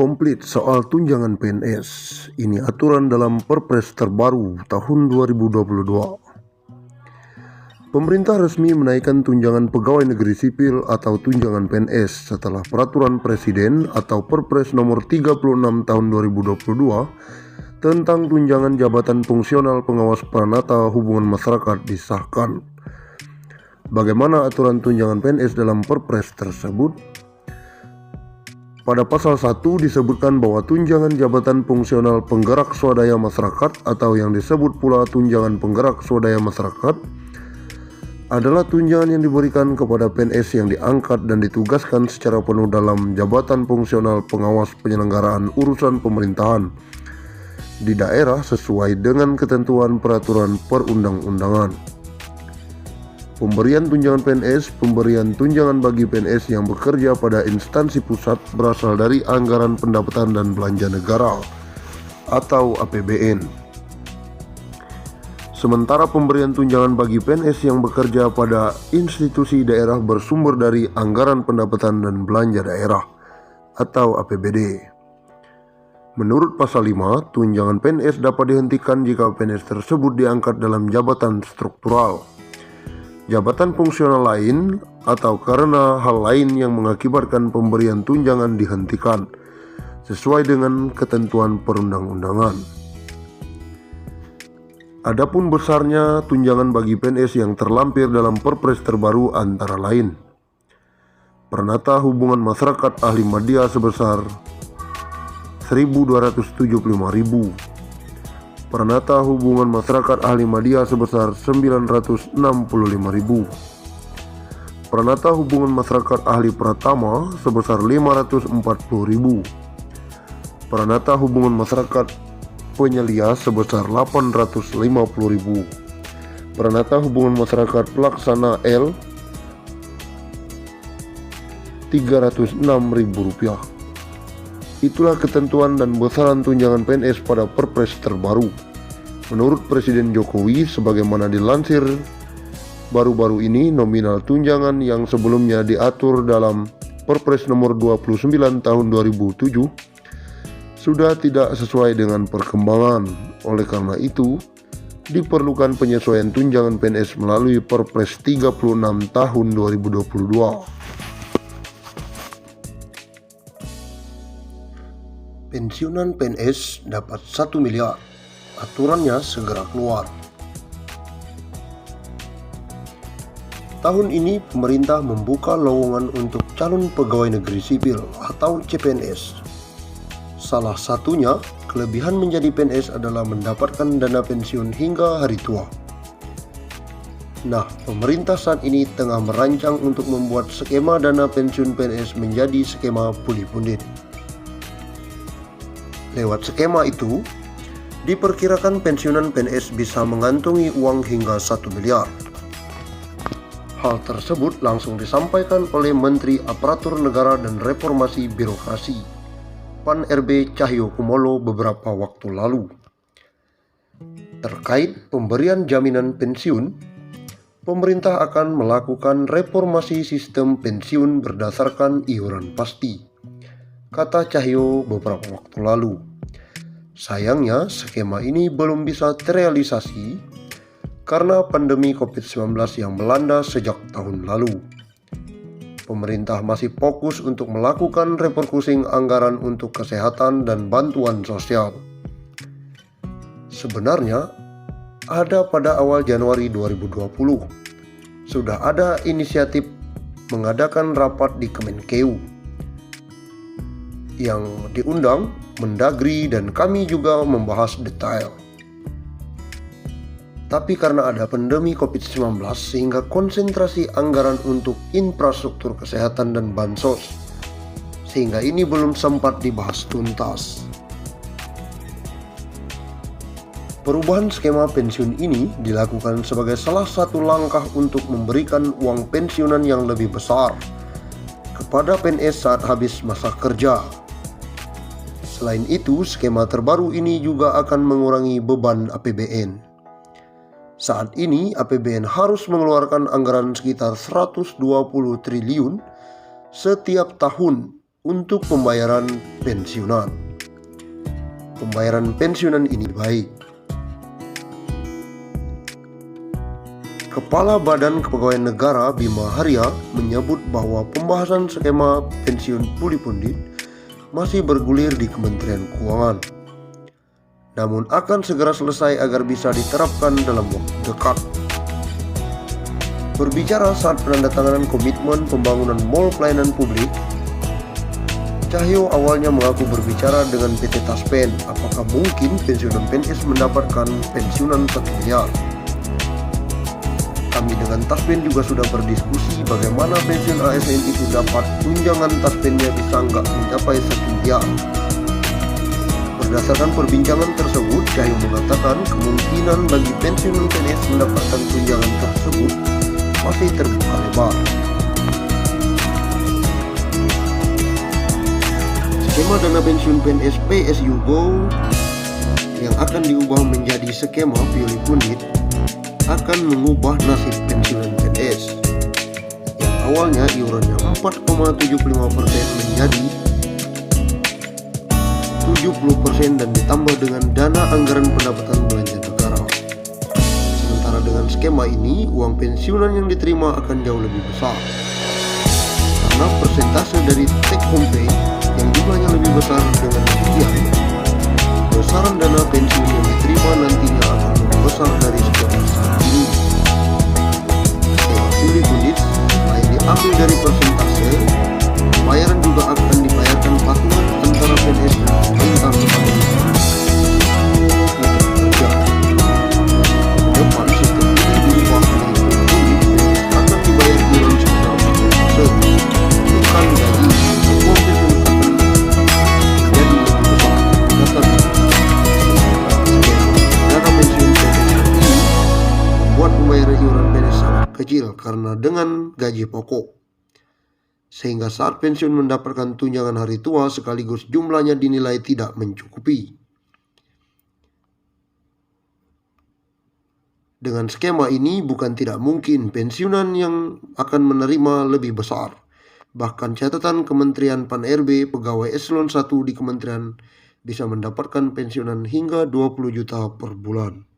Komplit soal tunjangan PNS. Ini aturan dalam Perpres terbaru tahun 2022. Pemerintah resmi menaikkan tunjangan pegawai negeri sipil atau tunjangan PNS setelah peraturan Presiden atau Perpres nomor 36 tahun 2022 tentang tunjangan jabatan fungsional pengawas Pranata Hubungan Masyarakat disahkan. Bagaimana aturan tunjangan PNS dalam Perpres tersebut? Pada pasal 1 disebutkan bahwa tunjangan jabatan fungsional penggerak swadaya masyarakat atau yang disebut pula tunjangan penggerak swadaya masyarakat adalah tunjangan yang diberikan kepada PNS yang diangkat dan ditugaskan secara penuh dalam jabatan fungsional pengawas penyelenggaraan urusan pemerintahan di daerah sesuai dengan ketentuan peraturan perundang-undangan. Pemberian tunjangan PNS, pemberian tunjangan bagi PNS yang bekerja pada instansi pusat berasal dari anggaran pendapatan dan belanja negara atau APBN. Sementara pemberian tunjangan bagi PNS yang bekerja pada institusi daerah bersumber dari anggaran pendapatan dan belanja daerah atau APBD. Menurut pasal 5, tunjangan PNS dapat dihentikan jika PNS tersebut diangkat dalam jabatan struktural, jabatan fungsional lain, atau karena hal lain yang mengakibatkan pemberian tunjangan dihentikan sesuai dengan ketentuan perundang-undangan. Adapun besarnya tunjangan bagi PNS yang terlampir dalam Perpres terbaru antara lain: Pranata Hubungan Masyarakat Ahli Madya sebesar 1.275.000, Pranata Hubungan Masyarakat Ahli Madya sebesar 965.000, Pranata Hubungan Masyarakat Ahli Pratama sebesar 540.000, Pranata Hubungan Masyarakat Penyelia sebesar 850.000, Pranata Hubungan Masyarakat Pelaksana L Rp306.000. Itulah ketentuan dan besaran tunjangan PNS pada Perpres terbaru. Menurut Presiden Jokowi, sebagaimana dilansir baru-baru ini, nominal tunjangan yang sebelumnya diatur dalam Perpres nomor 29 tahun 2007 sudah tidak sesuai dengan perkembangan. Oleh karena itu, diperlukan penyesuaian tunjangan PNS melalui Perpres 36 tahun 2022. Pensiunan PNS dapat 1 miliar. Aturannya segera keluar. Tahun ini pemerintah membuka lowongan untuk calon pegawai negeri sipil atau CPNS. Salah satunya, kelebihan menjadi PNS adalah mendapatkan dana pensiun hingga hari tua. Nah, pemerintah saat ini tengah merancang untuk membuat skema dana pensiun PNS menjadi skema puli-pundit. Lewat skema itu, diperkirakan pensiunan PNS bisa mengantongi uang hingga 1 miliar. Hal tersebut langsung disampaikan oleh Menteri Aparatur Negara dan Reformasi Birokrasi PAN RB Cahyokumolo beberapa waktu lalu. Terkait pemberian jaminan pensiun, pemerintah akan melakukan reformasi sistem pensiun berdasarkan iuran pasti, kata Cahyo beberapa waktu lalu. Sayangnya, skema ini belum bisa terrealisasi karena pandemi COVID-19 yang melanda sejak tahun lalu. Pemerintah masih fokus untuk melakukan refocusing anggaran untuk kesehatan dan bantuan sosial. Sebenarnya, ada pada awal Januari 2020, sudah ada inisiatif mengadakan rapat di Kemenkeu yang diundang Mendagri dan kami juga membahas detail. Tapi karena ada pandemi COVID-19 sehingga konsentrasi anggaran untuk infrastruktur kesehatan dan bansos, sehingga ini belum sempat dibahas tuntas. Perubahan skema pensiun ini dilakukan sebagai salah satu langkah untuk memberikan uang pensiunan yang lebih besar kepada PNS saat habis masa kerja. Selain itu, skema terbaru ini juga akan mengurangi beban APBN. Saat ini, APBN harus mengeluarkan anggaran sekitar 120 triliun setiap tahun untuk pembayaran pensiunan. Pembayaran pensiunan ini baik. Kepala Badan Kepegawaian Negara Bima Arya menyebut bahwa pembahasan skema pensiun puli pundit masih bergulir di Kementerian Keuangan, namun akan segera selesai agar bisa diterapkan dalam waktu dekat. Berbicara saat penandatanganan komitmen pembangunan mal pelayanan publik, Cahyo awalnya mengaku berbicara dengan PT Taspen apakah mungkin pensiunan PNS mendapatkan pensiunan 1 miliar. Kami dengan Taspen juga sudah berdiskusi bagaimana pensiun ASN itu dapat tunjangan Taspennya bisa nggak mencapai 1 miliar. Berdasarkan perbincangan tersebut, Cahyo mengatakan kemungkinan bagi pensiunan PNS mendapatkan tunjangan tersebut masih terbuka lebar. Skema dana pensiun PNS PSU Go yang akan diubah menjadi skema pilih pundit akan mengubah nasib pensiunan PNS yang awalnya iurannya 4,75% menjadi 70% dan ditambah dengan dana anggaran pendapatan belanja negara. Sementara dengan skema ini, uang pensiunan yang diterima akan jauh lebih besar karena persentase dari take home pay yang jumlahnya lebih besar. Dengan demikian, besaran dana pensiun yang diterima nantinya akan lebih besar dari skema saat ini. Skema puli pundit selain diambil dari persentase, pembayaran juga akan dibayarkan patungan antara PNS dan pemerintah kepada kerja. Ke depan sistem ini dirubah menjadi puli pundit akan dibayar iuran sekitar 10%, bukan gaji. Uang pensiun akan jadi lebih besar. Dasarnya dana pensiun PNS ini membuat pembayaran iuran PNS sangat kecil karena dengan gaji pokok, sehingga saat pensiun mendapatkan tunjangan hari tua sekaligus jumlahnya dinilai tidak mencukupi. Dengan skema ini bukan tidak mungkin pensiunan yang akan menerima lebih besar. Bahkan catatan Kementerian Pan-RB pegawai eselon 1 di kementerian bisa mendapatkan pensiunan hingga 20 juta per bulan.